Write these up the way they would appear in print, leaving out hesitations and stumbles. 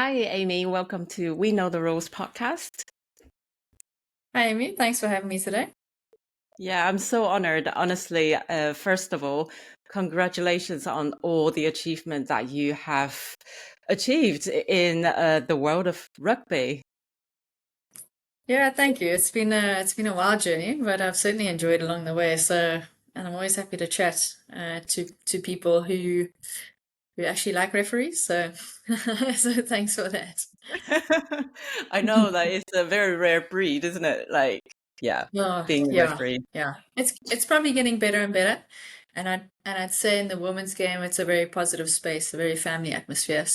Hi, Aimee. Welcome to We Know the Rules podcast. Hi, Aimee. Thanks for having me today. Yeah, I'm so honored. Honestly, first of all, congratulations on all the achievements that you have achieved in the world of rugby. Yeah, thank you. It's been a wild journey, but I've certainly enjoyed along the way. And I'm always happy to chat to people who actually like referees. So thanks for that. I know that it's a very rare breed, isn't it? Like, yeah, Oh, being a yeah, referee. yeah. It's probably getting better and better. And I'd say in the women's game, it's a very positive space, a very family atmosphere.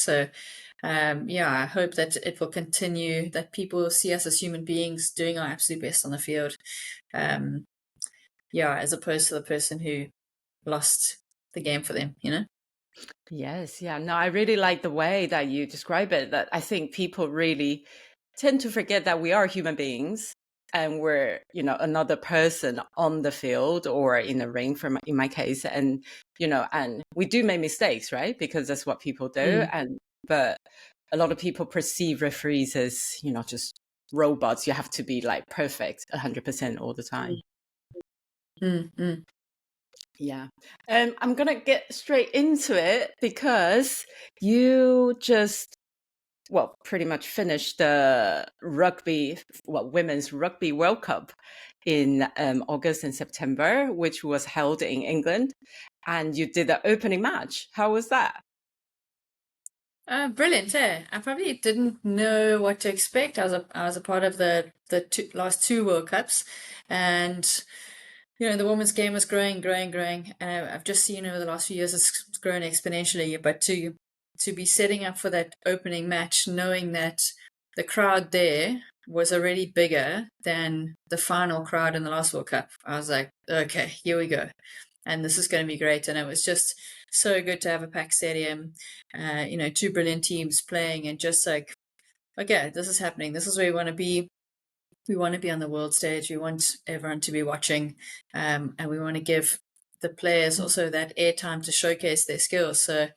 Yeah, I hope that it will continue, that people will see us as human beings doing our absolute best on the field. Um, yeah, as opposed to the person who lost the game for them. Yes, yeah. No, I really like the way that you describe it, that I think people really tend to forget that we are human beings and we're, another person on the field or in a ring in my case. And, and we do make mistakes, right? Because that's what people do. Mm, But a lot of people perceive referees as, just robots. You have to be like perfect 100% all the time. mm, mm. Yeah. I'm going to get straight into it because you just, well, pretty much finished the Women's Rugby World Cup in August and September, which was held in England. And you did the opening match. How was that? Brilliant, eh? I probably didn't know what to expect. I was a part of the last two World Cups, and the women's game was growing, growing, growing. And I've just seen over the last few years it's grown exponentially. But to be setting up for that opening match, knowing that the crowd there was already bigger than the final crowd in the last World Cup, I was like, okay, here we go, and this is going to be great. And it was just so good to have a packed stadium, two brilliant teams playing, and just like, okay, this is happening. This is where we want to be. We want to be on the world stage. We want everyone to be watching, and we want to give the players also that airtime to showcase their skills. So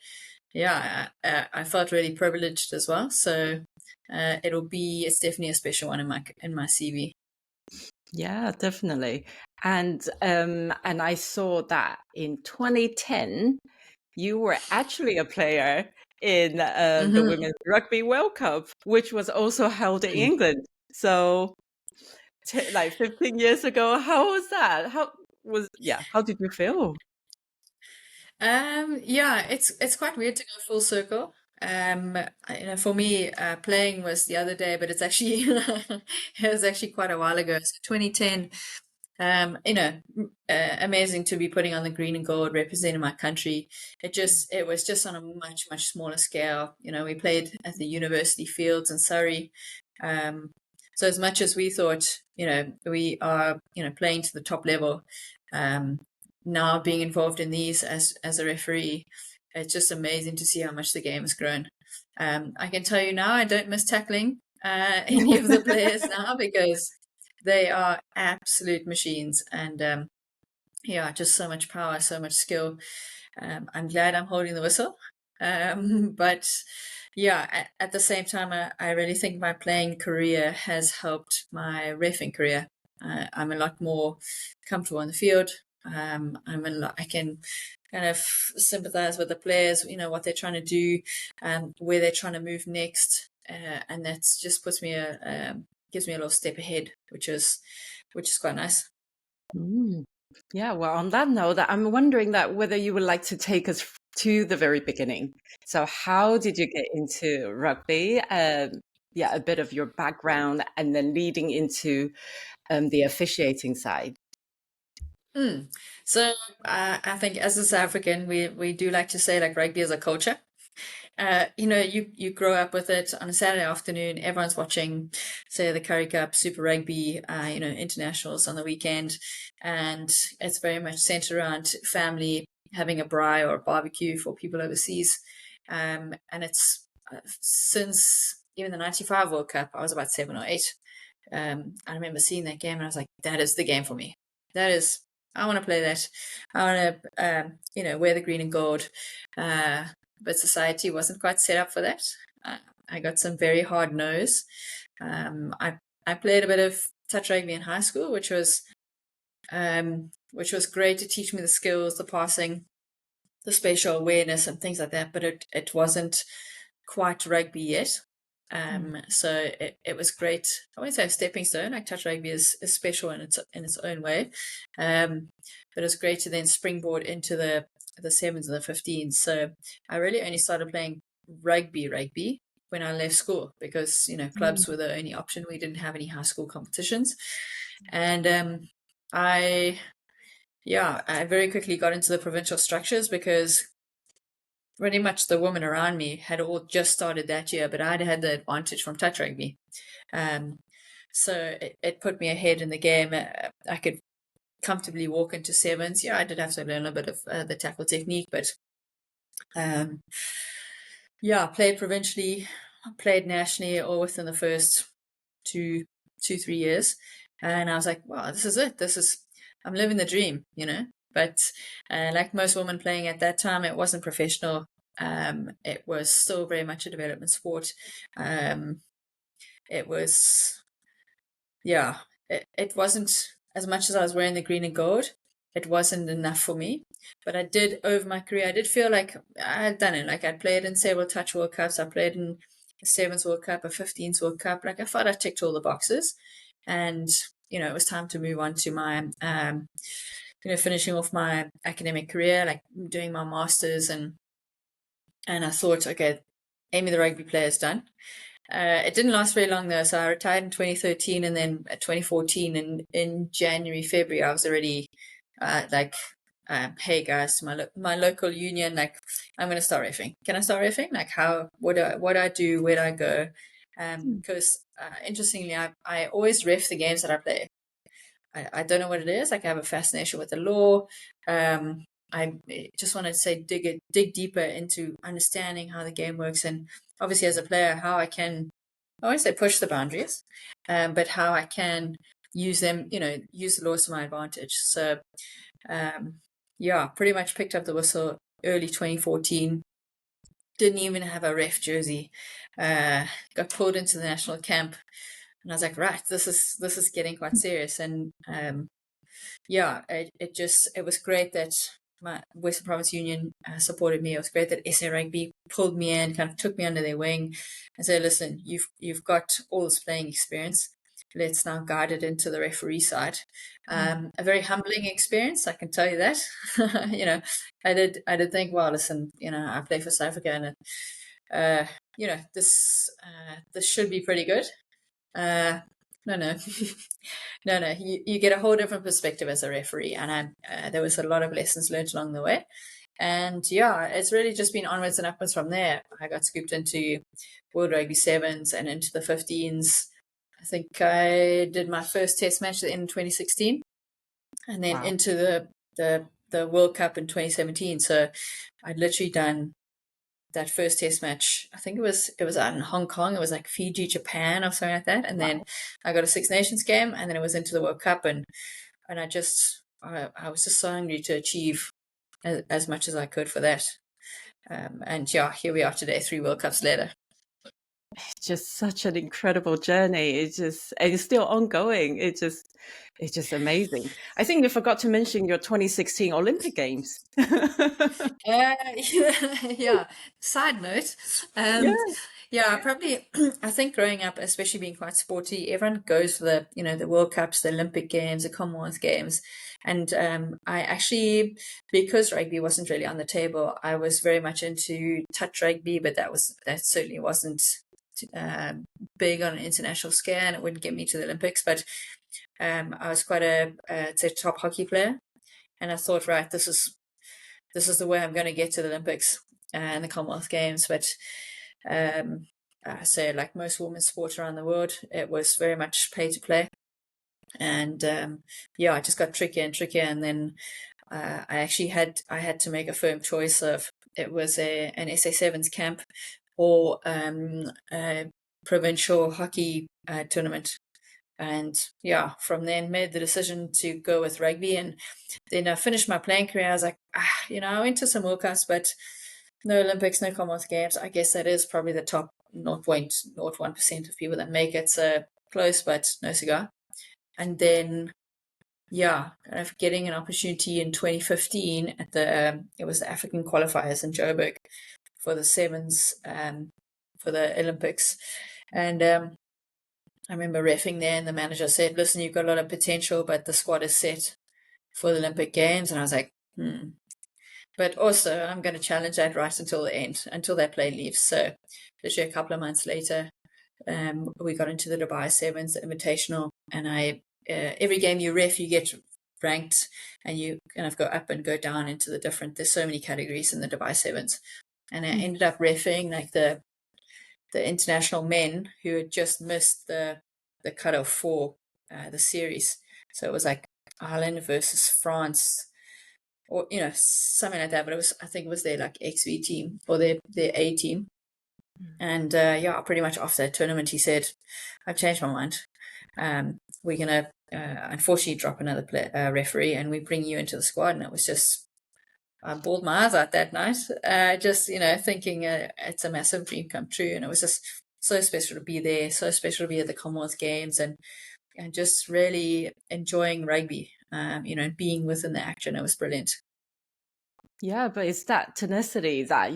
yeah, I felt really privileged as well. So it's definitely a special one in my CV. Yeah, definitely. And I saw that in 2010, you were actually a player in the Hmm. Women's Rugby World Cup, which was also held in England. So, like 15 years ago, how was that? How did you feel? Yeah, it's quite weird to go full circle. For me, playing was the other day, but it's actually it was actually quite a while ago. So 2010, amazing to be putting on the green and gold, representing my country. It was just on a much, much smaller scale. We played at the university fields in Surrey. Um, so as much as we thought, we are, playing to the top level, um, now being involved in these as a referee, it's just amazing to see how much the game has grown. I can tell you now, I don't miss tackling any of the players now because they are absolute machines, and yeah, just so much power, so much skill. I'm glad I'm holding the whistle. But yeah, at the same time, I really think my playing career has helped my reffing career. I'm a lot more comfortable in the field. I can kind of sympathize with the players, what they're trying to do, where they're trying to move next. And that's just gives me a little step ahead, which is quite nice. Mm. Yeah, well, on that note, I'm wondering that whether you would like to take us to the very beginning. So, how did you get into rugby? Yeah, a bit of your background, and then leading into the officiating side. Mm. So I think as a South African, we do like to say like rugby is a culture. You grow up with it on a Saturday afternoon. Everyone's watching, say, the Currie Cup, Super Rugby, internationals on the weekend, and it's very much centered around family having a braai or a barbecue for people overseas. And it's since even the '95 World Cup, I was about 7 or 8. I remember seeing that game and I was like, that is the game for me. That is, I want to play that. I want to, wear the green and gold. But society wasn't quite set up for that. Uh, I got some very hard no's. I played a bit of touch rugby in high school, which was great to teach me the skills, the passing, the spatial awareness and things like that, but it wasn't quite rugby yet. So it was great. I won't say a stepping stone, like touch rugby is special in its own way. But it was great to then springboard into the sevens and the 15s. So I really only started playing rugby when I left school, because clubs were the only option. We didn't have any high school competitions. And I very quickly got into the provincial structures, because pretty much the women around me had all just started that year, but I'd had the advantage from touch rugby. So it put me ahead in the game. I could comfortably walk into sevens. Yeah, I did have to learn a bit of the tackle technique, but played provincially, played nationally, all within the first 3 years. And I was like, wow, this is it. I'm living the dream, But like most women playing at that time, it wasn't professional. It was still very much a development sport. It was, it wasn't, as much as I was wearing the green and gold, it wasn't enough for me. But I did, over my career, I did feel like I had done it. Like I'd played in several touch World Cups. I played in a sevens World Cup, a 15s World Cup. Like I thought I ticked all the boxes. And, it was time to move on to my, finishing off my academic career, like doing my master's. And I thought, okay, Aimee the rugby player is done. It didn't last very long though. So I retired in 2013, and then 2014 in January, February, I was already hey guys, to my local union, like, I'm going to start reffing. Can I start reffing? Like what do I do? Where do I go? Because interestingly, I always ref the games that I play. I don't know what it is. Like I have a fascination with the law. I just want to say dig deeper into understanding how the game works, and obviously as a player, how I won't say push the boundaries, but how I can use them, use the laws to my advantage. So, pretty much picked up the whistle early 2014. Didn't even have a ref jersey. Got pulled into the national camp, and I was like, right, this is getting quite serious. And it was great that my Western Province Union supported me. It was great that SA Rugby pulled me in, kind of took me under their wing, and said, listen, you've got all this playing experience. Let's now guide it into the referee side. A very humbling experience, I can tell you that. I did think, well, listen, I play for South Africa, and this should be pretty good. No. No. You get a whole different perspective as a referee, and there was a lot of lessons learned along the way. And it's really just been onwards and upwards from there. I got scooped into World Rugby Sevens and into the 15s. I think I did my first test match in 2016, and then into the World Cup in 2017. So I'd literally done that first test match. I think it was out in Hong Kong. It was like Fiji, Japan, or something like that. And then I got a Six Nations game, and then it was into the World Cup, and I was just so hungry to achieve as much as I could for that. And here we are today, 3 World Cups later. It's just such an incredible journey. And it's still ongoing. It's just amazing. I think we forgot to mention your 2016 Olympic Games. Side note. Probably. I think growing up, especially being quite sporty, everyone goes for the World Cups, the Olympic Games, the Commonwealth Games, and I actually, because rugby wasn't really on the table, I was very much into touch rugby, but that certainly wasn't big on an international scale, and it wouldn't get me to the Olympics. But I was quite a top hockey player, and I thought, right, this is the way I'm going to get to the Olympics and the Commonwealth Games. But so like most women's sports around the world, it was very much pay to play. And it just got trickier and trickier. And then I had to make a firm choice of, it was an SA Sevens camp or a provincial hockey tournament. And from then made the decision to go with rugby. And then I finished my playing career. I was like, I went to some World Cups, but no Olympics, no Commonwealth Games. I guess that is probably the top 0.01% of people that make it, so close but no cigar. And then, yeah, kind of getting an opportunity in 2015 at it was the African qualifiers in Joburg for the sevens, for the Olympics. And I remember reffing there, and the manager said, "Listen, you've got a lot of potential, but the squad is set for the Olympic Games." And I was like, But also, I'm going to challenge that right until the end, until that plane leaves. So, literally a couple of months later, we got into the Dubai Sevens, the Invitational, and every game you ref, you get ranked, and you kind of go up and go down into the different. There's so many categories in the Dubai Sevens, and I ended up refing like the international men who had just missed the cutoff for the series. So it was like Ireland versus France, or something like that. But I think it was their like XV team or their A team. And pretty much after that tournament, he said, "I've changed my mind. We're gonna unfortunately drop another referee, and we bring you into the squad." And it was just, I bawled my eyes out that night, just thinking it's a massive dream come true, and it was just so special to be there, so special to be at the Commonwealth Games, and just really enjoying rugby, being within the action. It was brilliant. Yeah, but it's that tenacity that,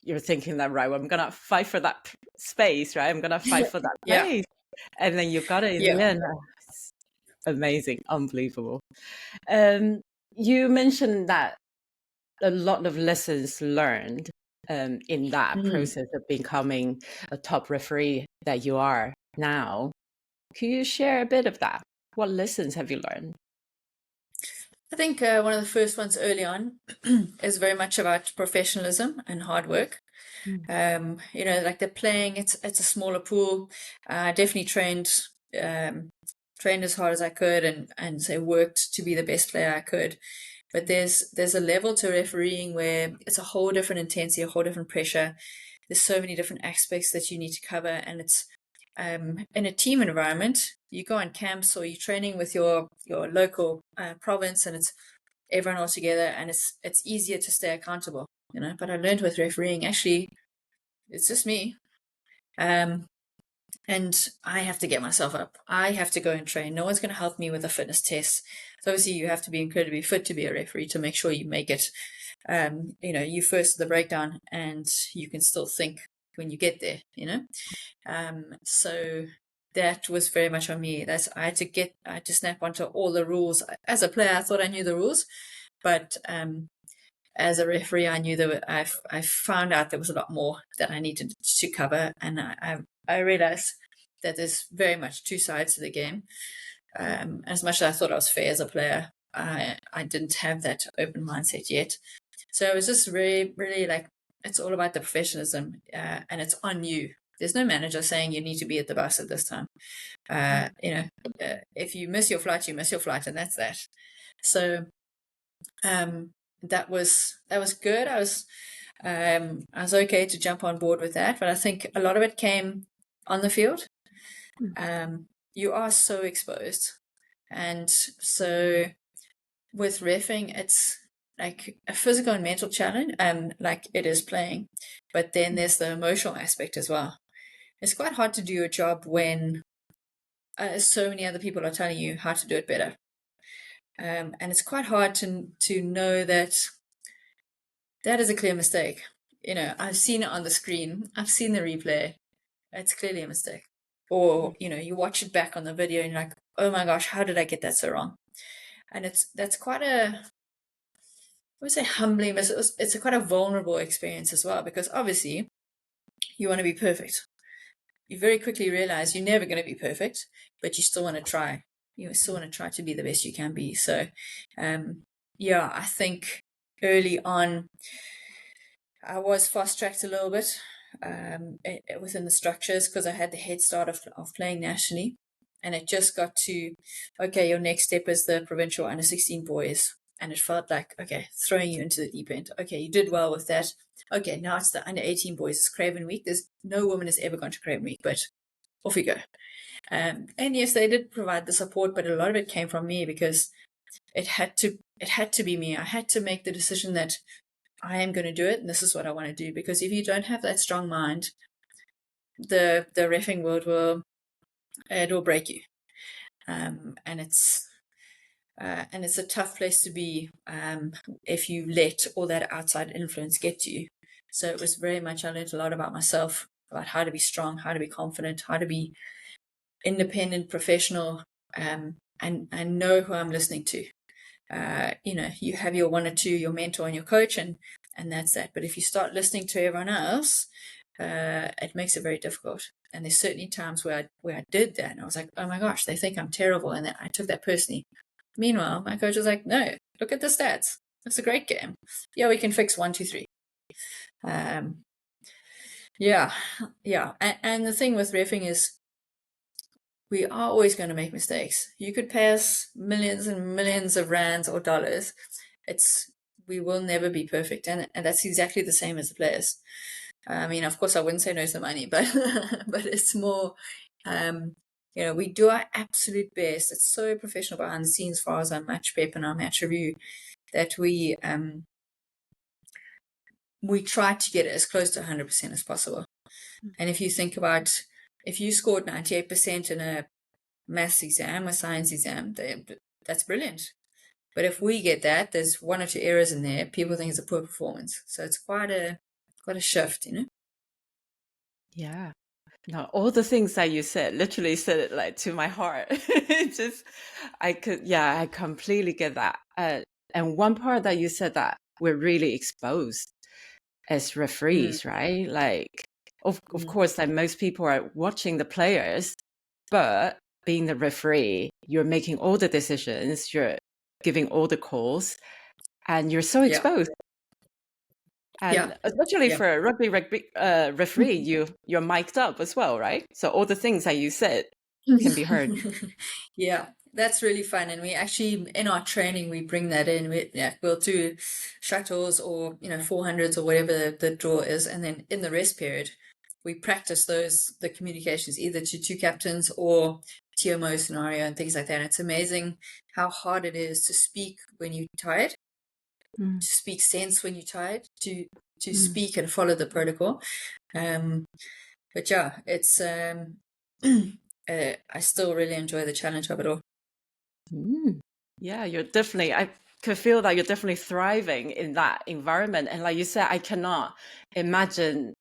you're thinking that, right, well, I'm going to fight for that space, right? I'm going to fight for that Yeah, place. And then you got it in the yeah. end. It's amazing, unbelievable. You mentioned that a lot of lessons learned in that process of becoming a top referee that you are now. Can you share a bit of that? What lessons have you learned? I think one of the first ones early on is very much about professionalism and hard work. Like the playing, it's a smaller pool. I definitely trained as hard as I could, and so worked to be the best player I could. But there's a level to refereeing where it's a whole different intensity, a whole different pressure. There's so many different aspects that you need to cover, and it's in a team environment. You go on camps or you're training with your local province, and it's everyone all together, and it's easier to stay accountable. But I learned with refereeing, actually, it's just me. And I have to get myself up. I have to go and train. No one's going to help me with a fitness test. So obviously you have to be incredibly fit to be a referee to make sure you make it. You first the breakdown, and you can still think when you get there, So that was very much on me. I had to snap onto all the rules. As a player, I thought I knew the rules, but as a referee, I knew that I found out there was a lot more that I needed to cover, and I realized that there's very much two sides to the game. As much as I thought I was fair as a player, I didn't have that open mindset yet. So it was just really, really like, it's all about the professionalism, and it's on you. There's no manager saying you need to be at the bus at this time. If you miss your flight, you miss your flight, and that's that. So that was good. I was okay to jump on board with that, but I think a lot of it came on the field. You are so exposed, and so with reffing, it's like a physical and mental challenge, like it is playing, but then there's the emotional aspect as well. It's quite hard to do your job when so many other people are telling you how to do it better. And it's quite hard to know that is a clear mistake. I've seen it on the screen. I've seen the replay. It's clearly a mistake. Or, you watch it back on the video and you're like, oh my gosh, how did I get that so wrong? And that's quite I would say humbling, but it's quite a vulnerable experience as well, because obviously you want to be perfect. You very quickly realize you're never going to be perfect, but you still want to try. You still want to try to be the best you can be. So, I think early on, I was fast-tracked a little bit within the structures, because I had the head start of playing nationally. And it just got to, okay, your next step is the provincial under-16 boys. And it felt like, okay, throwing you into the deep end. Okay, you did well with that. Okay, now it's the under-18 boys. It's Craven week. There's no woman has ever gone to Craven week, but off you go. And yes, they did provide the support, but a lot of it came from me, because it had to be me. I had to make the decision that I am going to do it, and this is what I want to do. Because if you don't have that strong mind, the reffing world it'll break you. And it's a tough place to be if you let all that outside influence get to you. So it was very much, I learned a lot about myself, about how to be strong, how to be confident, how to be independent, professional, and know who I'm listening to. You have your one or two, your mentor and your coach, and that's that. But if you start listening to everyone else, it makes it very difficult. And there's certainly times where I did that, and I was like, oh my gosh, they think I'm terrible, and I took that personally. Meanwhile, my coach was like, no, look at the stats. It's a great game. Yeah, we can fix 1, 2, 3. Yeah. And the thing with reffing is we are always going to make mistakes. You could pay us millions and millions of rands or dollars. We will never be perfect. And that's exactly the same as the players. I mean, of course, I wouldn't say no to the money, but but it's more, we do our absolute best. It's so professional behind the scenes as far as our match prep and our match review that we try to get it as close to 100% as possible. And if you think about, if you scored 98% in a maths exam, a science exam, that's brilliant. But if we get that, there's 1 or 2 errors in there, people think it's a poor performance. So it's quite a shift, Yeah. No, all the things that you said, literally said it like to my heart. It just, I completely get that. And one part that you said that we're really exposed as referees, right? Like, of course, like most people are watching the players, but being the referee, you're making all the decisions, you're giving all the calls, and you're so Yeah. exposed. And especially Yeah. for a rugby referee, you're mic'd up as well, right? So all the things that you said can be heard. Yeah, that's really fun. And we actually, in our training, we bring that in. We'll do shuttles or, 400s or whatever the draw is. And then in the rest period, we practice the communications either to two captains or TMO scenario and things like that. And it's amazing how hard it is to speak when you're tired, to speak sense when you're tired, to speak and follow the protocol. But yeah, it's I still really enjoy the challenge of it all. Yeah, I could feel that you're definitely thriving in that environment. And like you said, I cannot imagine,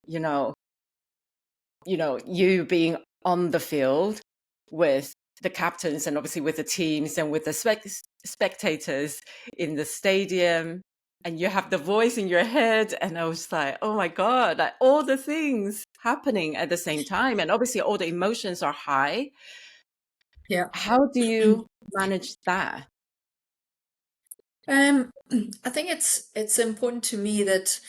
you being on the field with the captains and obviously with the teams and with the spectators in the stadium, and you have the voice in your head. And I was like, oh my God, like all the things happening at the same time. And obviously all the emotions are high. Yeah. How do you manage that? I think it's important to me that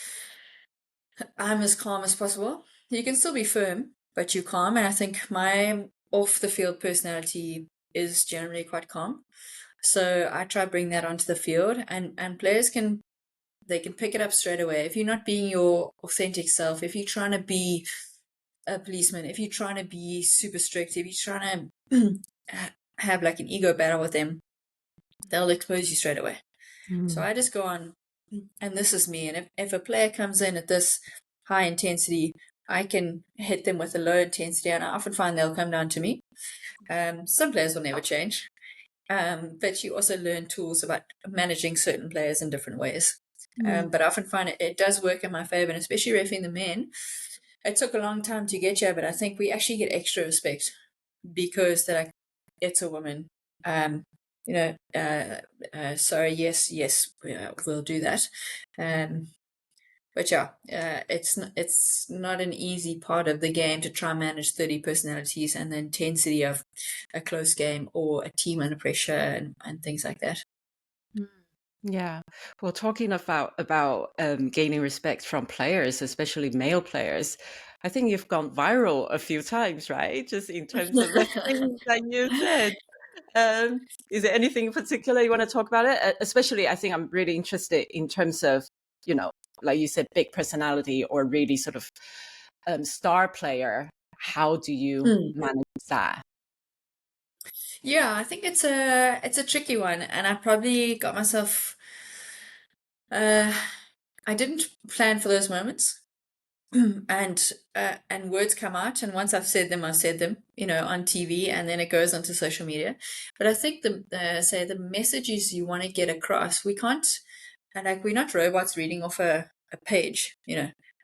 I'm as calm as possible. You can still be firm, but you're calm. And I think my off the field personality is generally quite calm. So I try to bring that onto the field, and players can pick it up straight away. If you're not being your authentic self, if you're trying to be a policeman, if you're trying to be super strict, if you're trying to have like an ego battle with them, they'll expose you straight away. So I just go on, and this is me. And if a player comes in at this high intensity, I can hit them with a low intensity, and I often find they'll come down to me. Some players will never change, but you also learn tools about managing certain players in different ways. But I often find it does work in my favor, and especially refereeing the men. It took a long time to get here, but I think we actually get extra respect because it's a woman. Sorry, yes, we'll do that. But yeah, it's not an easy part of the game to try and manage 30 personalities and the intensity of a close game or a team under pressure and things like that. Yeah. Well, talking about gaining respect from players, especially male players, I think you've gone viral a few times, right? Just in terms of the things that you said. Is there anything in particular you want to talk about it? Especially, I think I'm really interested in terms of, like you said, big personality or really sort of star player. How do you manage that? Yeah, I think it's a tricky one, and I probably got myself. I didn't plan for those moments. and words come out, and once I've said them, on TV, and then it goes onto social media. But I think the messages you want to get across, we can't, and like we're not robots reading off a page,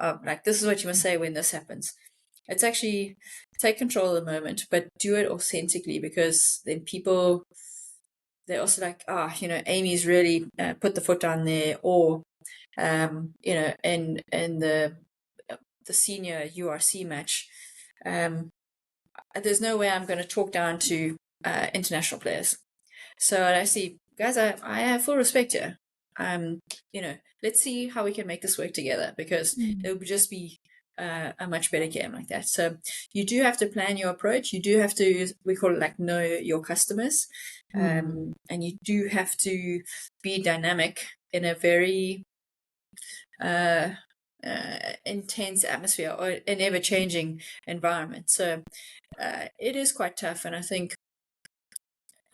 like this is what you must say when this happens. It's actually take control of the moment, but do it authentically, because then people, they're also like, Amy's really put the foot down there, or in the senior URC match, there's no way I'm going to talk down to international players. So I see, guys, I have full respect here. Let's see how we can make this work together, because it would just be a much better game like that. So you do have to plan your approach. You do have to, we call it like, know your customers. And you do have to be dynamic in a very intense atmosphere, or an ever-changing environment. So it is quite tough. And I think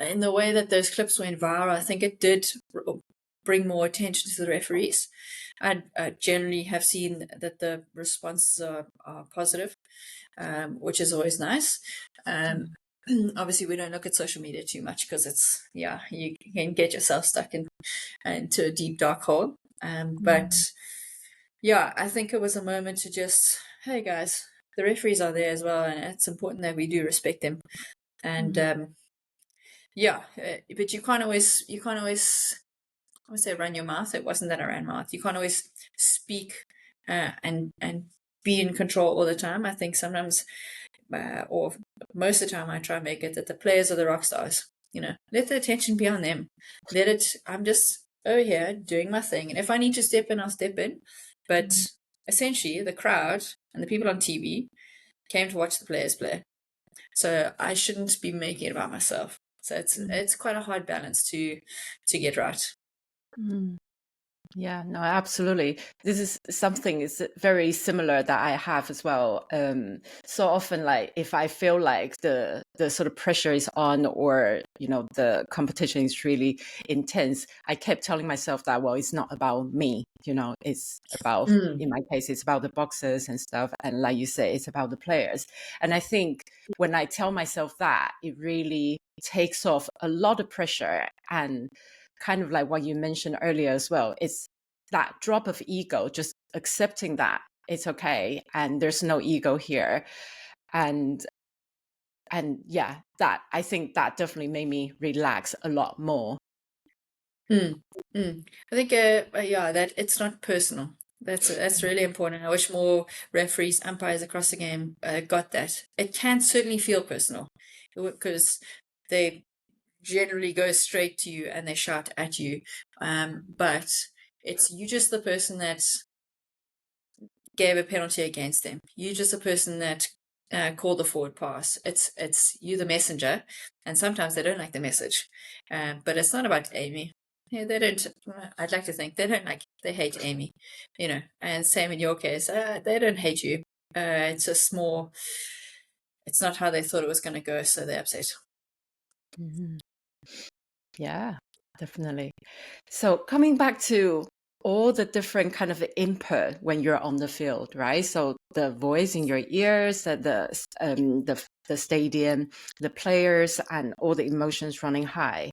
in the way that those clips went viral, I think it did bring more attention to the referees. I generally have seen that the responses are positive, which is always nice. Obviously, we don't look at social media too much, because you can get yourself stuck into a deep dark hole. But yeah, I think it was a moment to just, hey guys, the referees are there as well, and it's important that we do respect them. And but you can't always, I would say, run your mouth. It wasn't that I ran mouth. You can't always speak and be in control all the time. I think sometimes, or most of the time, I try and make it that the players are the rock stars. Let the attention be on them. I'm just over here doing my thing, and if I need to step in, I'll step in. But essentially, the crowd and the people on TV came to watch the players play. So I shouldn't be making it about myself. So it's quite a hard balance to get right. Yeah, no, absolutely. This is something is very similar that I have as well. So often, like if I feel like the sort of pressure is on, or the competition is really intense, I kept telling myself that, well, it's not about me. It's about, in my case, it's about the boxers and stuff. And like you say, it's about the players. And I think when I tell myself that, it really takes off a lot of pressure, and kind of like what you mentioned earlier as well, it's that drop of ego, just accepting that it's okay and there's no ego here. And yeah, that, I think that definitely made me relax a lot more. I think that it's not personal. That's really important. I wish more referees, umpires across the game got that. It can certainly feel personal, because they generally go straight to you and they shout at you. But it's you just the person that gave a penalty against them. You just the person that called the forward pass. It's you the messenger, and sometimes they don't like the message. But it's not about Aimee. Yeah, they don't. I'd like to think they don't they hate Aimee, And same in your case, they don't hate you. It's just more. It's not how they thought it was going to go, so they're upset. Yeah, definitely. So coming back to all the different kind of input when you're on the field, right? So the voice in your ears, the stadium, the players, and all the emotions running high.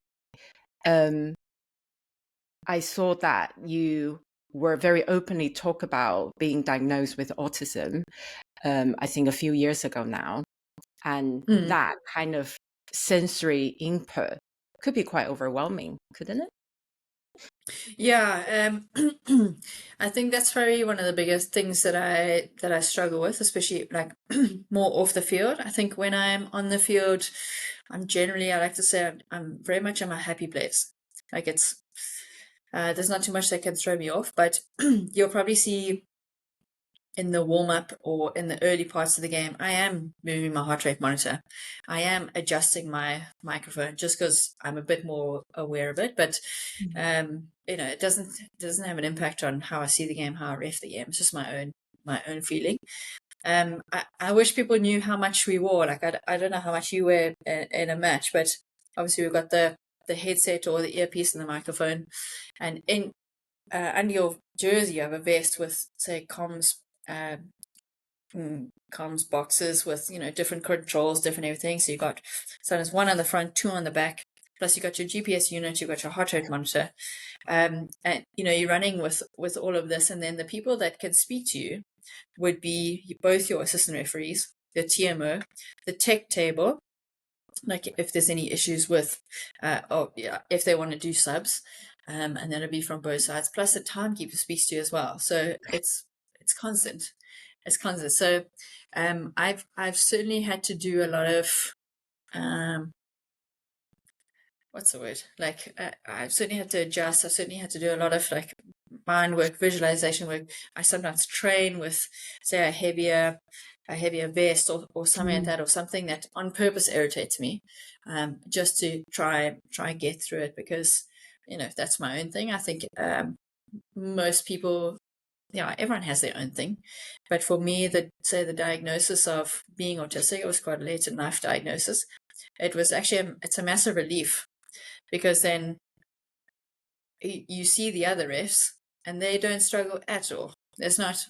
I saw that you were very openly talk about being diagnosed with autism, I think a few years ago now. And that kind of sensory input could be quite overwhelming, couldn't it? Yeah, I think that's probably one of the biggest things that I struggle with, especially like more off the field. I think when I'm on the field, I'm generally, I like to say, I'm very much in my happy place. Like there's not too much that can throw me off, but you'll probably see in the warm up or in the early parts of the game, I am moving my heart rate monitor. I am adjusting my microphone just because I'm a bit more aware of it. But it doesn't have an impact on how I see the game, how I ref the game. It's just my own feeling. I wish people knew how much we wore. Like I don't know how much you wear in a match, but obviously we've got the headset or the earpiece and the microphone, and in under your jersey you have a vest with, say, comms comms boxes with, different controls, different everything. So you got, so there's one on the front, two on the back. Plus you got your GPS unit, you got your heart rate monitor. And you're running with all of this, and then the people that can speak to you would be both your assistant referees, the TMO, the tech table, like if there's any issues with, if they want to do subs, and then it'll be from both sides. Plus the timekeeper speaks to you as well, so it's constant. It's constant. So, I've certainly had to do a lot of, um, what's the word? Like, I've certainly had to adjust. I've certainly had to do a lot of like mind work, visualization work. I sometimes train with, say, a heavier vest or something like that, or something that on purpose irritates me, just to try and get through it, because that's my own thing. I think, most people, everyone has their own thing, but for me, the diagnosis of being autistic, it was quite a late in life diagnosis. It was actually it's a massive relief, because then you see the other refs and they don't struggle at all. There's not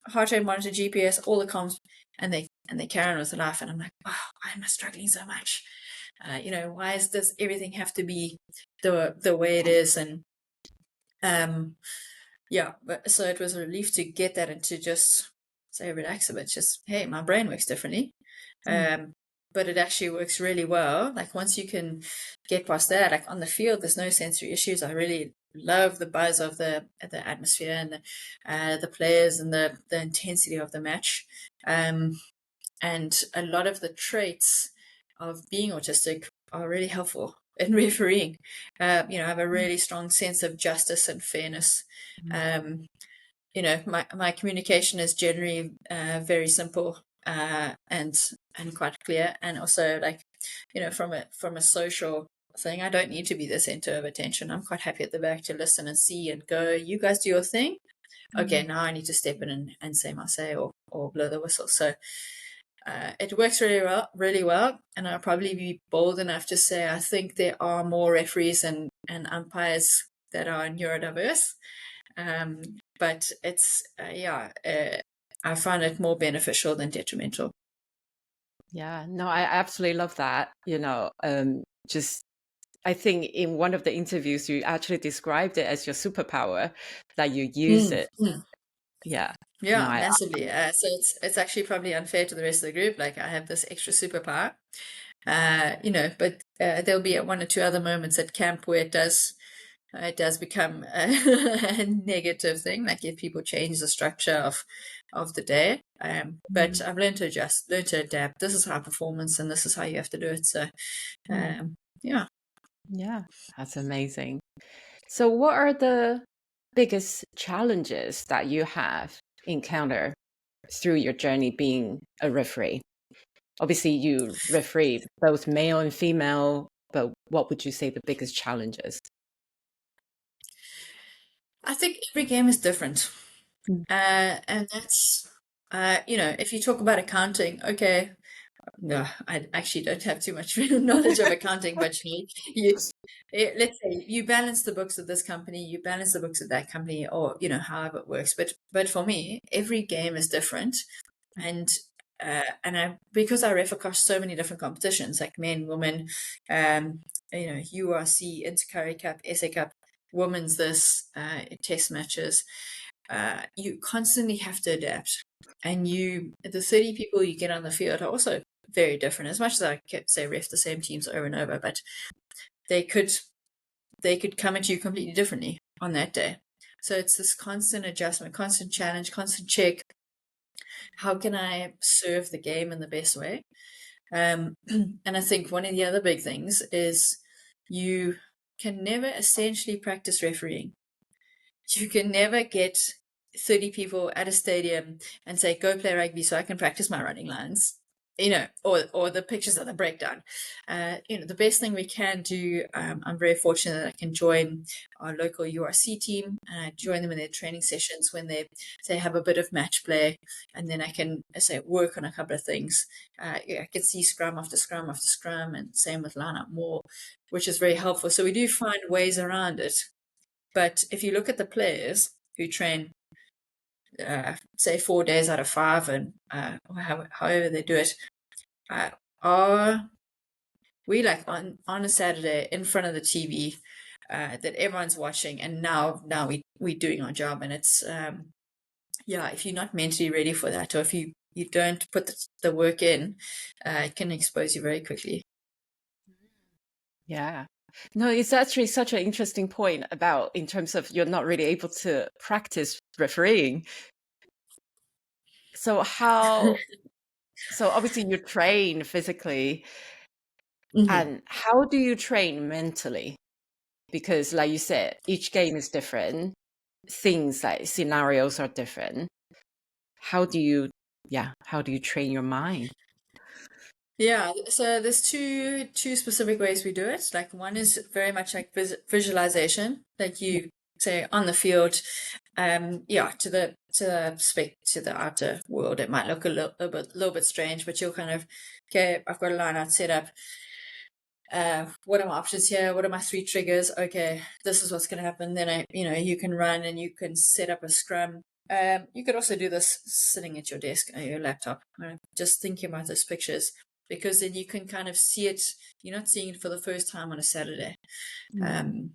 heart rate monitor, GPS, all the comms, and they carry on with life. And I'm like, wow, why am I struggling so much? Why does everything have to be the way it is? And so it was a relief to get that and to just say relax a bit. Just, hey, my brain works differently. But it actually works really well. Like once you can get past that, like on the field, there's no sensory issues. I really love the buzz of the atmosphere and the players and the intensity of the match. And a lot of the traits of being autistic are really helpful in refereeing. I have a really strong sense of justice and fairness. My communication is generally very simple, and quite clear, and also like, from a social thing, I don't need to be the center of attention. I'm quite happy at the back to listen and see and go, you guys do your thing. Okay, now I need to step in and say my say, or blow the whistle. So it works really well, and I'll probably be bold enough to say I think there are more referees and umpires that are neurodiverse. But it's, I find it more beneficial than detrimental. Yeah, no, I absolutely love that. Just I think in one of the interviews you actually described it as your superpower, that you use it. Yeah. No, Yeah, massively. So it's actually probably unfair to the rest of the group. Like I have this extra superpower, but there'll be one or two other moments at camp where it does become a negative thing, like if people change the structure of the day. But I've learned to adjust, learned to adapt. This is high performance, and this is how you have to do it. So, yeah. Yeah, that's amazing. So what are the biggest challenges that you have encountered through your journey being a referee? Obviously, you referee both male and female, but what would you say the biggest challenges? I think every game is different. And that's, if you talk about accounting, okay, no, I actually don't have too much knowledge of accounting, but let's say you balance the books of this company, you balance the books of that company, or however it works. But for me, every game is different, and because I ref across so many different competitions, like men, women, URC, Currie Cup, SA Cup, women's this, test matches. You constantly have to adapt, and the 30 people you get on the field are also very different. As much as I kept say ref the same teams over and over, but they could come at you completely differently on that day. So it's this constant adjustment, constant challenge, constant check. How can I serve the game in the best way? And I think one of the other big things is you can never essentially practice refereeing. You can never get 30 people at a stadium and say, go play rugby so I can practice my running lines, or the pictures of the breakdown. The best thing we can do, I'm very fortunate that I can join our local URC team, join them in their training sessions when they have a bit of match play, and then I can say work on a couple of things. I can see scrum after scrum after scrum, and same with line up more, which is very helpful. So we do find ways around it. But if you look at the players who train say 4 days out of 5, and however they do it, are we like on a Saturday in front of the TV that everyone's watching, and now we doing our job, and it's yeah, if you're not mentally ready for that, or if you don't put the work in, it can expose you very quickly. Yeah. No, it's actually such an interesting point about in terms of you're not really able to practice refereeing. So so obviously you train physically, Mhm. and how do you train mentally? Because like you said, each game is different. Things like scenarios are different. How do you, yeah, how do you train your mind? Yeah, so there's two specific ways we do it. Like one is very much like visualization, like Yeah. you say on the field. Yeah, to the outer world, it might look a little bit strange, but you'll kind of, okay, I've got a line out set up. What are my options here? What are my three triggers? Okay, this is what's going to happen. Then you can run and you can set up a scrum. You could also do this sitting at your desk or your laptop, just thinking about those pictures, because then you can kind of see it. You're not seeing it for the first time on a Saturday. Mm.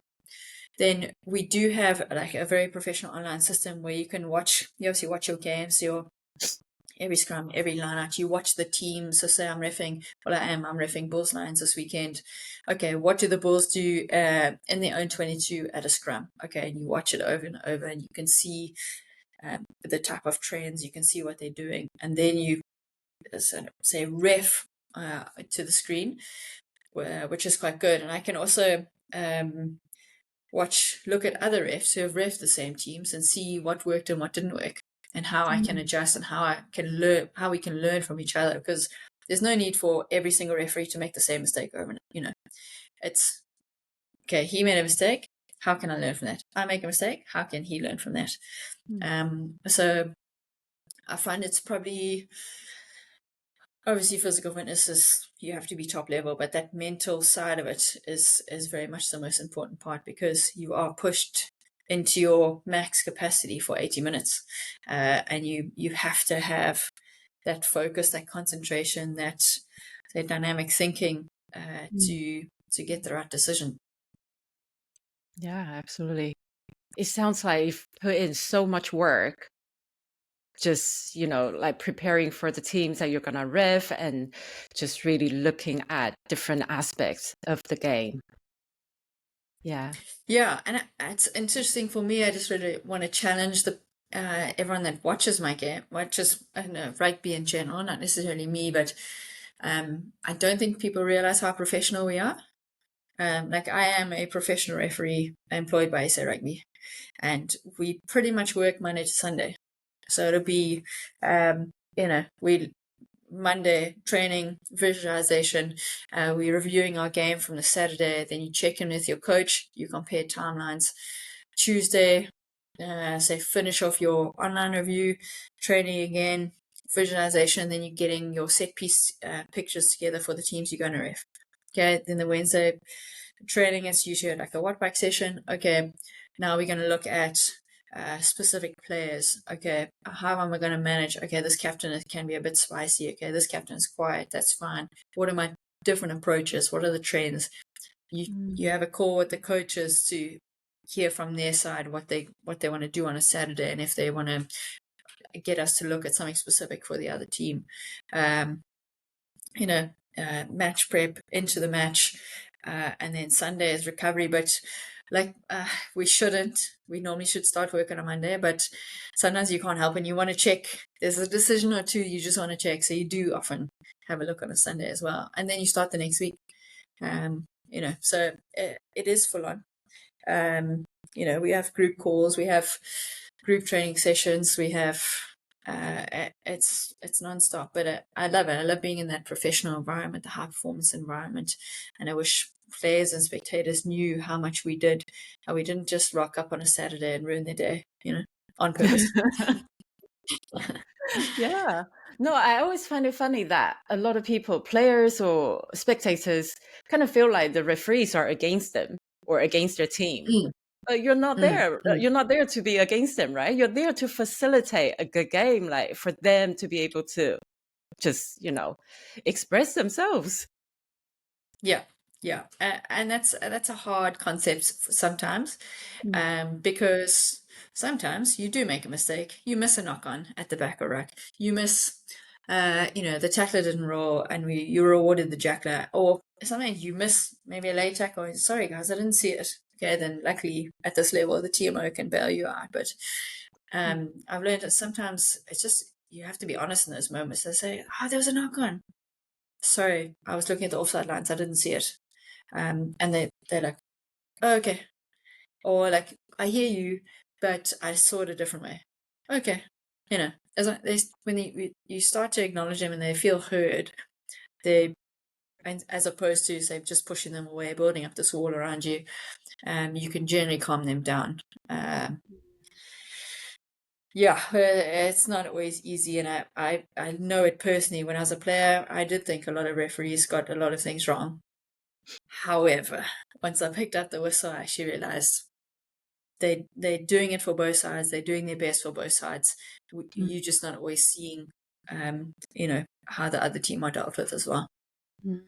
Then we do have like a very professional online system where you obviously watch your games, every scrum, every line out, you watch the team. So say I'm reffing Bulls Lions this weekend. Okay, what do the Bulls do in their own 22 at a scrum? Okay, and you watch it over and over, and you can see the type of trends, you can see what they're doing, and then you say ref to the screen, which is quite good. And I can also look at other refs who have ref the same teams and see what worked and what didn't work, and how I can adjust, and how we can learn from each other, because there's no need for every single referee to make the same mistake over and it's okay, he made a mistake, how can I learn from that? I make a mistake, how can he learn from that? So I find it's probably, obviously physical fitness is, you have to be top level, but that mental side of it is very much the most important part, because you are pushed into your max capacity for 80 minutes, and you have to have that focus, that concentration, that dynamic thinking to get the right decision. Yeah, absolutely. It sounds like you've put in so much work, just, like preparing for the teams that you're going to ref and just really looking at different aspects of the game. Yeah. Yeah, and it's interesting for me. I just really want to challenge the everyone that watches my game, watches rugby in general, not necessarily me, but I don't think people realize how professional we are. Like I am a professional referee employed by SA Rugby, and we pretty much work Monday to Sunday. So it'll be, we Monday training, visualization. We're reviewing our game from the Saturday. Then you check in with your coach. You compare timelines. Tuesday, say finish off your online review, training again, visualization. Then you're getting your set piece pictures together for the teams you're going to ref. Okay. Then the Wednesday training is usually like a watt bike session. Okay. Now we're going to look at specific players. Okay, how am I going to manage? Okay, this captain can be a bit spicy. Okay, this captain is quiet. That's fine. What are my different approaches? What are the trends? You have a call with the coaches to hear from their side what they want to do on a Saturday, and if they want to get us to look at something specific for the other team. Match prep into the match, and then Sunday is recovery. But like we normally should start work on a Monday, but sometimes you can't help and you want to check. There's a decision or two you just want to check, so you do often have a look on a Sunday as well, and then you start the next week. So it is full on. We have group calls, we have group training sessions, we have it's nonstop, but I love it. I love being in that professional environment, the high performance environment, and I wish players and spectators knew how much we did, how we didn't just rock up on a Saturday and ruin their day, on purpose. Yeah. No, I always find it funny that a lot of people, players or spectators, kind of feel like the referees are against them or against their team. you're not Mm, there. mm. You're not there to be against them, right? You're there to facilitate a good game, like for them to be able to just, express themselves. Yeah, yeah, and that's a hard concept sometimes, Mm, because sometimes you do make a mistake. You miss a knock on at the back or ruck. You miss, the tackler didn't roll, and you rewarded the jackler, or something. You miss maybe a late tackle. Sorry guys, I didn't see it. Okay, then luckily at this level the TMO can bail you out. But mm, I've learned that sometimes it's just you have to be honest in those moments. They say, "Oh, there was a knock on. Sorry, I was looking at the offside lines. I didn't see it." And they're like, oh, okay, or like, I hear you, but I saw it a different way. Okay, as long, when you start to acknowledge them and they feel heard, they and as opposed to say just pushing them away, building up this wall around you, you can generally calm them down. Yeah, it's not always easy, and I know it personally. When I was a player, I did think a lot of referees got a lot of things wrong. However, once I picked up the whistle, I actually realized they're doing it for both sides. They're doing their best for both sides. mm, You're just not always seeing, how the other team are dealt with as well. mm.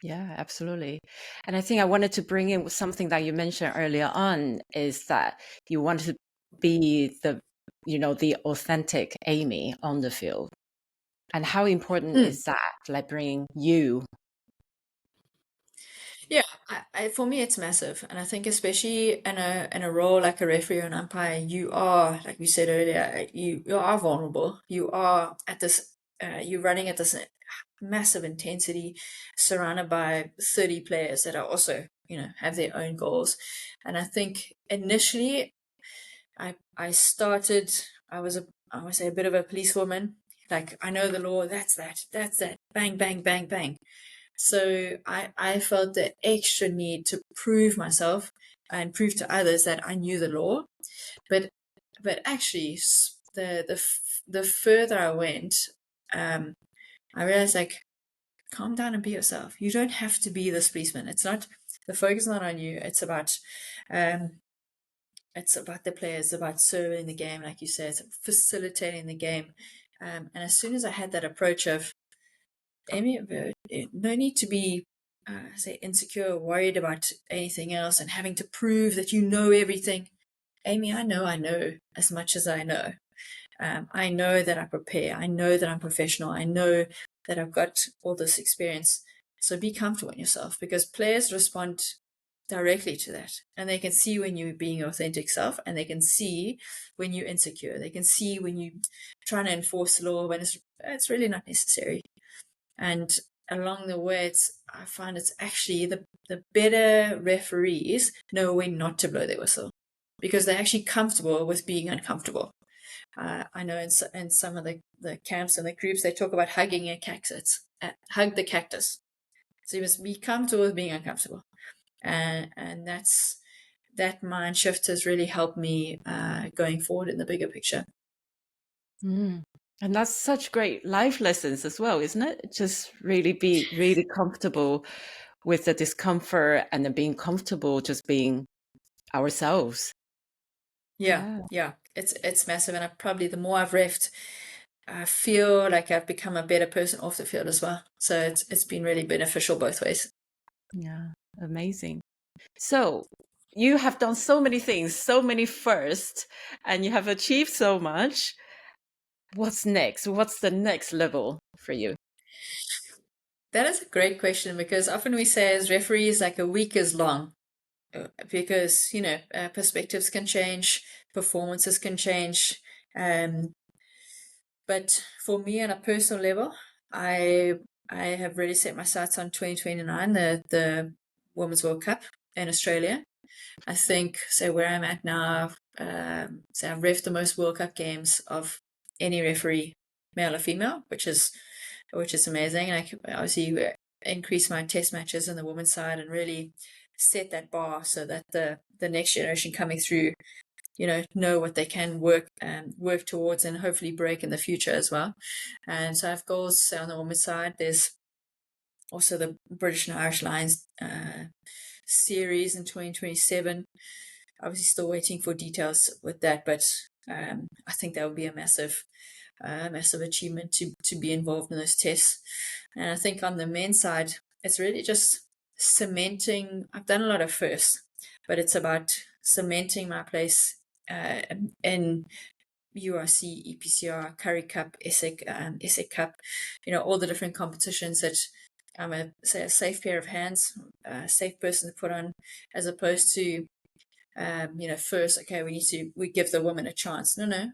Yeah, absolutely. And I think I wanted to bring in something that you mentioned earlier on is that you want to be the authentic Aimee on the field. And how important Mm. is that, like bringing you? Yeah, for me it's massive, and I think especially in a role like a referee or an umpire, you are, like we said earlier, you are vulnerable. You are at this, you're running at this massive intensity, surrounded by 30 players that are also, have their own goals. And I think initially, I started. I would say a bit of a policewoman. Like, I know the law. That's that. Bang, bang, bang, bang. So I felt the extra need to prove myself and prove to others that I knew the law. But actually, the further I went, I realized, like, calm down and be yourself. You don't have to be this policeman. It's not, the focus is not on you. Um, it's about the players, it's about serving the game, like you said, it's facilitating the game. And as soon as I had that approach of, Aimee, no need to be, say, insecure, worried about anything else and having to prove that you know everything. Aimee, I know as much as I know. I know that I prepare. I know that I'm professional. I know that I've got all this experience. So be comfortable in yourself, because players respond directly to that. And they can see when you're being your authentic self, and they can see when you're insecure. They can see when you're trying to enforce the law when it's really not necessary. And along the way, I find it's actually the better referees know when not to blow their whistle, because they're actually comfortable with being uncomfortable. I know in some of the camps and the groups, they talk about hugging a cactus, hug the cactus. So you must be comfortable with being uncomfortable. And that mind shift has really helped me going forward in the bigger picture. Mm. And that's such great life lessons as well, isn't it? Just really be really comfortable with the discomfort and then being comfortable just being ourselves. Yeah, Yeah. yeah, it's massive, and probably the more I've refed, I feel like I've become a better person off the field as well. So it's been really beneficial both ways. Yeah. Amazing. So you have done so many things, so many firsts, and you have achieved so much. What's next? What's the next level for you? That is a great question, because often we say as referees, like, a week is long, because perspectives can change, performances can change. Um, but for me, on a personal level, I I have really set my sights on 2029, the Women's World Cup in Australia. I think, so where I'm at now, so I've ref the most World Cup games of any referee, male or female, which is amazing. And I obviously increase my test matches on the women's side and really set that bar so that the next generation coming through, know what they can work towards and hopefully break in the future as well. And so I have goals on the women's side. There's also the British and Irish Lions series in 2027. obviously still waiting for details with that, but I think that would be a massive achievement to be involved in those tests. And I think on the men's side, it's really just cementing. I've done a lot of firsts, but it's about cementing my place in URC, EPCR, Currie Cup, SA Cup, all the different competitions that I'm a safe pair of hands, a safe person to put on, as opposed to, first, okay, we give the woman a chance. No,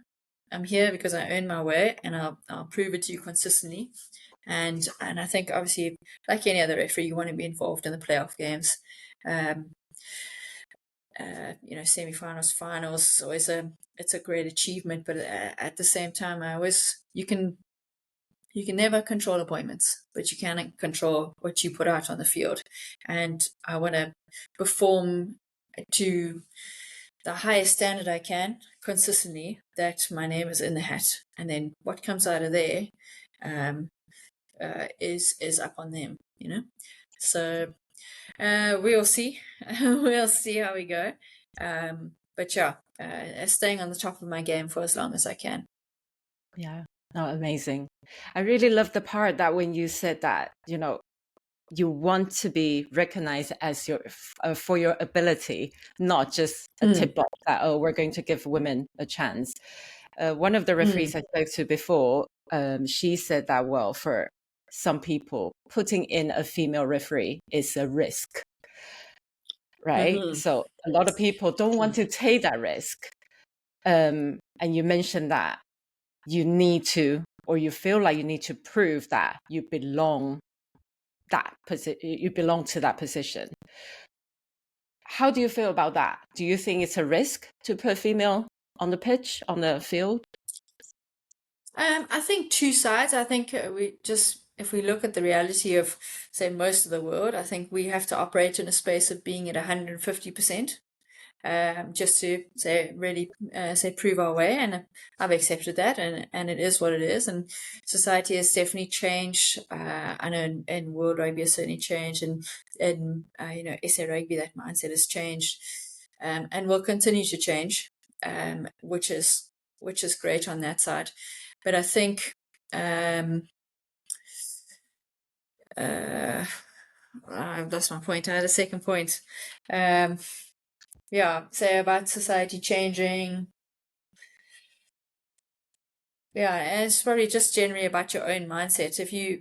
I'm here because I earn my way, and I'll prove it to you consistently. And I think obviously, like any other referee, you want to be involved in the playoff games. Semi-finals, finals, it's a great achievement. But at the same time, you can never control appointments, but you can control what you put out on the field. And I want to perform to the highest standard I can consistently, that my name is in the hat. And then what comes out of there is up on them, So we'll see. We'll see how we go. But yeah, staying on the top of my game for as long as I can. Yeah. Oh, amazing. I really love the part that when you said that, you want to be recognized as for your ability, not just a tip box that, oh, we're going to give women a chance. One of the referees I spoke to before, she said that, well, for some people, putting in a female referee is a risk, right? So a lot of people don't want to take that risk. And you mentioned that you need to, or you feel like you need to prove that you belong to that position. How do you feel about that? Do you think it's a risk to put female on the pitch, on the field? I think two sides. I think if we look at the reality of, say, most of the world, I think we have to operate in a space of being at 150%. Just to really prove our way, and I've accepted that, and it is what it is. And society has definitely changed. I know in World Rugby has certainly changed, and in SA Rugby that mindset has changed, and will continue to change, which is great on that side. But I think I've lost my point. I had a second point. Say about society changing. Yeah, and it's probably just generally about your own mindset. If you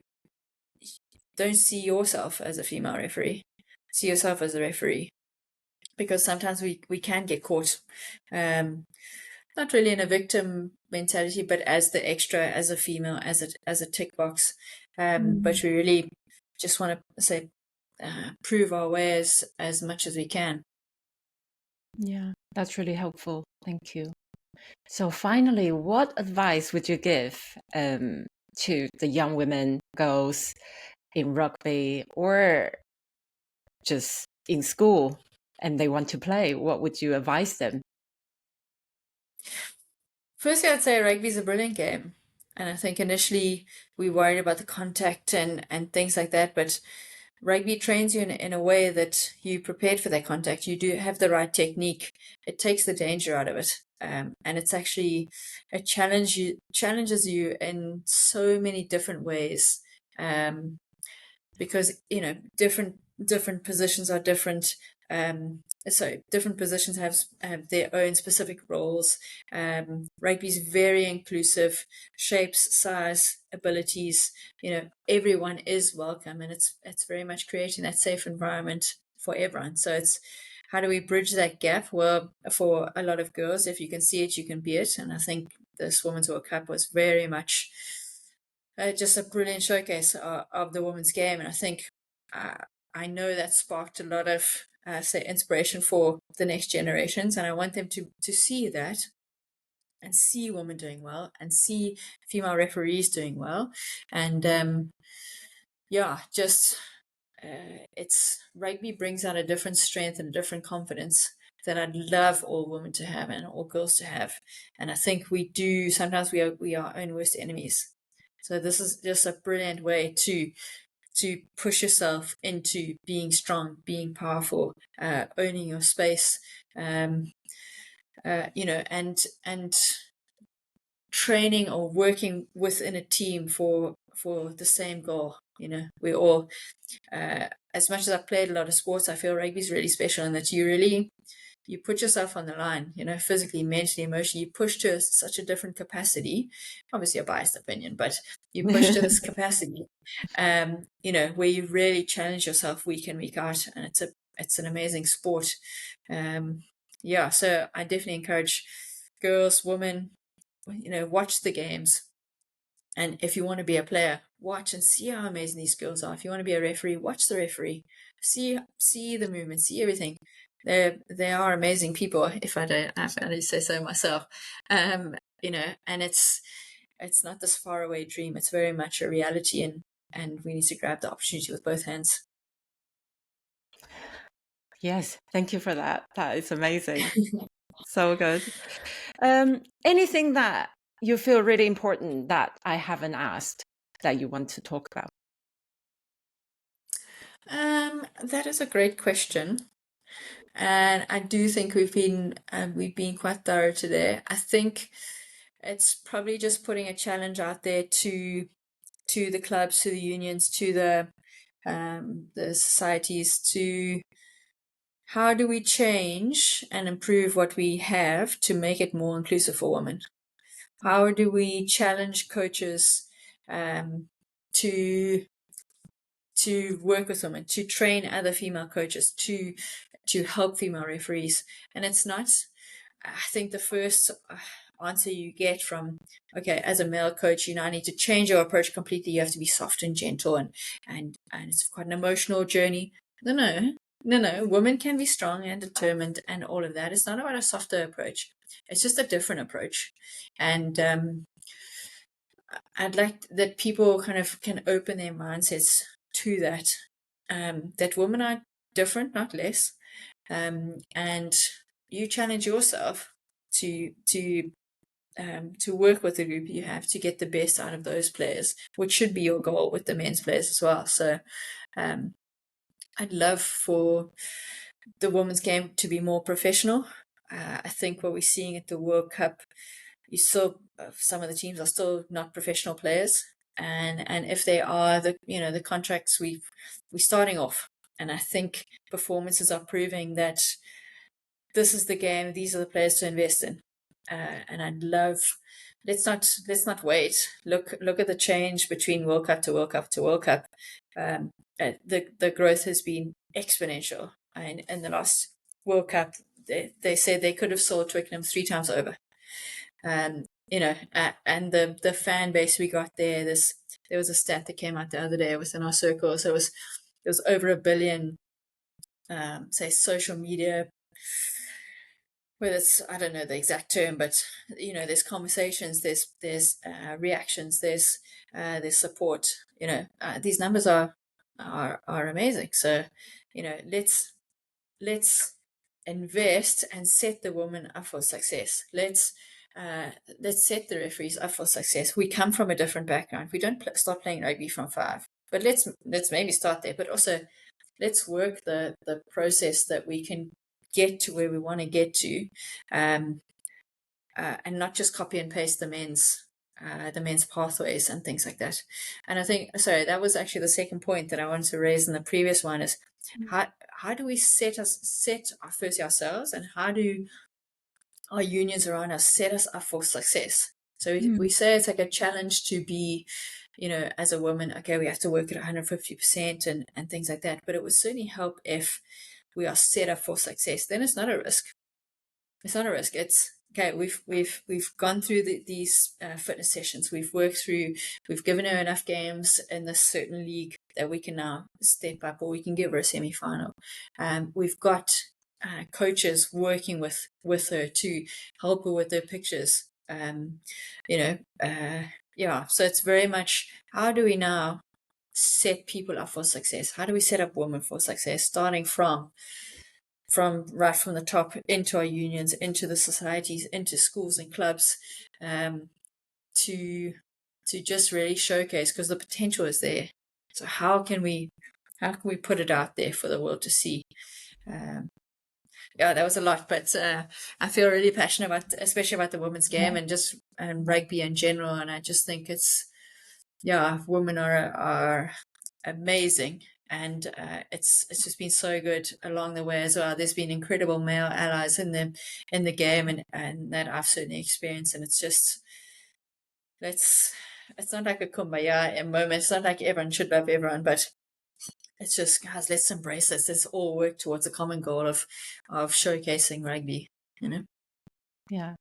don't see yourself as a female referee, see yourself as a referee, because sometimes we can get caught, not really in a victim mentality, but as the extra, as a female, as a tick box. But we really just want to prove our way as much as we can. Yeah, that's really helpful. Thank you. So finally, what advice would you give to the young women, girls in rugby or just in school, and they want to play? What would you advise them? Firstly, I'd say rugby is a brilliant game. And I think initially we worried about the contact and things like that, but rugby trains you in a way that you prepared for that contact. You do have the right technique. It takes the danger out of it. And it's actually challenges you in so many different ways. Because, different positions are different. So different positions have their own specific roles. Rugby is very inclusive, shapes, size, abilities. Everyone is welcome, and it's very much creating that safe environment for everyone. So it's how do we bridge that gap? Well, for a lot of girls, if you can see it, you can be it. And I think this Women's World Cup was very much just a brilliant showcase of the women's game. And I think I know that sparked a lot of inspiration for the next generations, and I want them to see that and see women doing well and see female referees doing well. And it's rugby brings out a different strength and a different confidence that I'd love all women to have and all girls to have. And I think we do sometimes we are our own worst enemies. So this is just a brilliant way to push yourself into being strong, being powerful, owning your space, um, and training or working within a team for the same goal. We all, as much as I've played a lot of sports, I feel rugby is really special in that you put yourself on the line, physically, mentally, emotionally. You push to such a different capacity. Obviously, a biased opinion, but you push to this capacity, where you really challenge yourself week in, week out, and it's an amazing sport. So I definitely encourage girls, women, watch the games. And if you want to be a player, watch and see how amazing these girls are. If you want to be a referee, watch the referee. See the movement, see everything. They are amazing people, if I do say so myself. And it's not this faraway dream. It's very much a reality, and we need to grab the opportunity with both hands. Yes, thank you for that. That is amazing. So good. Anything that you feel really important that I haven't asked that you want to talk about? That is a great question. And I do think we've been quite thorough today. I think it's probably just putting a challenge out there to the clubs, to the unions, to the societies, to how do we change and improve what we have to make it more inclusive for women? How do we challenge coaches to work with women, to train other female coaches, to help female referees? And it's not, I think the first answer you get from, okay, as a male coach, you now need to change your approach completely. You have to be soft and gentle, and it's quite an emotional journey. No. Women can be strong and determined and all of that. It's not about a softer approach. It's just a different approach. And I'd like that people kind of can open their mindsets to that, that women are different, not less. And you challenge yourself to work with the group you have to get the best out of those players, which should be your goal with the men's players as well. So I'd love for the women's game to be more professional. I think what we're seeing at the World Cup, you saw some of the teams are still not professional players, and if they are, the contracts we're starting off, and I think performances are proving that this is the game, these are the players to invest in. And I'd love, let's not wait. Look at the change between World Cup to World Cup to World Cup. The growth has been exponential. And in the last World Cup, they said they could have sold Twickenham 3 times over. And the fan base we got there. There was a stat that came out the other day within our circle. So it was over 1 billion, say, social media. Whether it's, I don't know the exact term, but there's conversations, there's reactions, there's support. These numbers are amazing. So let's invest and set the women up for success. Let's set the referees up for success. We come from a different background. We don't start playing rugby from 5, but let's maybe start there. But also, let's work the process that we can get to where we want to get to, and not just copy and paste the men's pathways and things like that. And I think, sorry, that was actually the second point that I wanted to raise in the previous one is how do we set firstly ourselves, and how do our unions around us set us up for success? So we say it's like a challenge to be, as a woman, okay, we have to work at 150% and things like that. But it would certainly help if we are set up for success. Then it's not a risk. It's not a risk. It's okay. We've gone through these fitness sessions. We've worked through. We've given her enough games in this certain league that we can now step up, or we can give her a semi-final. We've got coaches working with her to help her with her pictures. So it's very much, how do we now set people up for success? How do we set up women for success, starting from right from the top into our unions, into the societies, into schools and clubs, to just really showcase, because the potential is there. So how can we put it out there for the world to see? yeah, that was a lot, but I feel really passionate about, especially about the women's game Yeah. and just and rugby in general. And I just think it's, yeah, women are amazing, and it's just been so good along the way as well. There's been incredible male allies in the game, and that I've certainly experienced, and it's just let's. It's not like a kumbaya moment. It's not like everyone should love everyone, but it's just, guys, let's embrace this. Let's all work towards a common goal of showcasing rugby. You know. Yeah.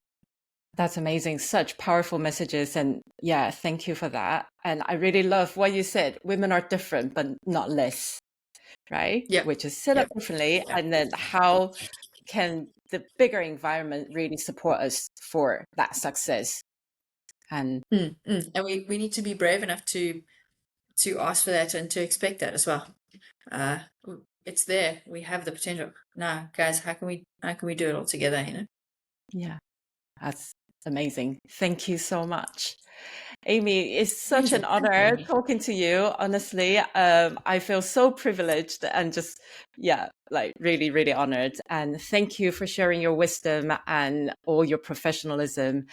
That's amazing. Such powerful messages. And yeah, thank you for that. And I really love what you said. Women are different, but not less, right? Yeah. We're just set Yeah. up differently. Yeah. And then how can the bigger environment really support us for that success? And And we need to be brave enough to ask for that and to expect that as well. Uh, it's there. We have the potential. Now, guys, how can we do it all together? You know. yeah, that's amazing. Thank you so much. Aimee, it's such Pleasure. an Thank you, honor Amy. talking to you. Honestly, I feel so privileged and just, yeah, like really, really honored. And thank you for sharing your wisdom and all your professionalism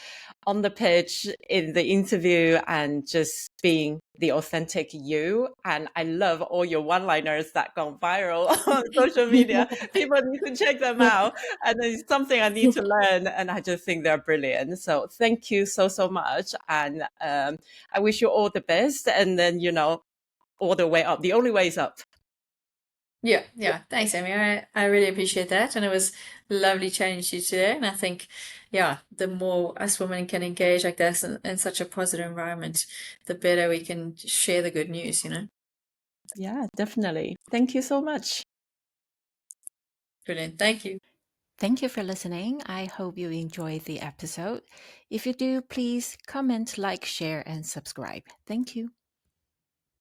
on the pitch, in the interview, and just being the authentic you. And I love all your one-liners that gone viral on social media. People need to check them out. And it's something I need to learn. And I just think they're brilliant. So thank you so, so much. And I wish you all the best. And then, all the way up. The only way is up. Yeah, yeah. Thanks, Amy. I really appreciate that. And it was lovely chatting to you today. And I think, yeah, the more us women can engage like this in such a positive environment, the better we can share the good news, you know? Yeah, definitely. Thank you so much. Brilliant. Thank you. Thank you for listening. I hope you enjoyed the episode. If you do, please comment, like, share, and subscribe. Thank you.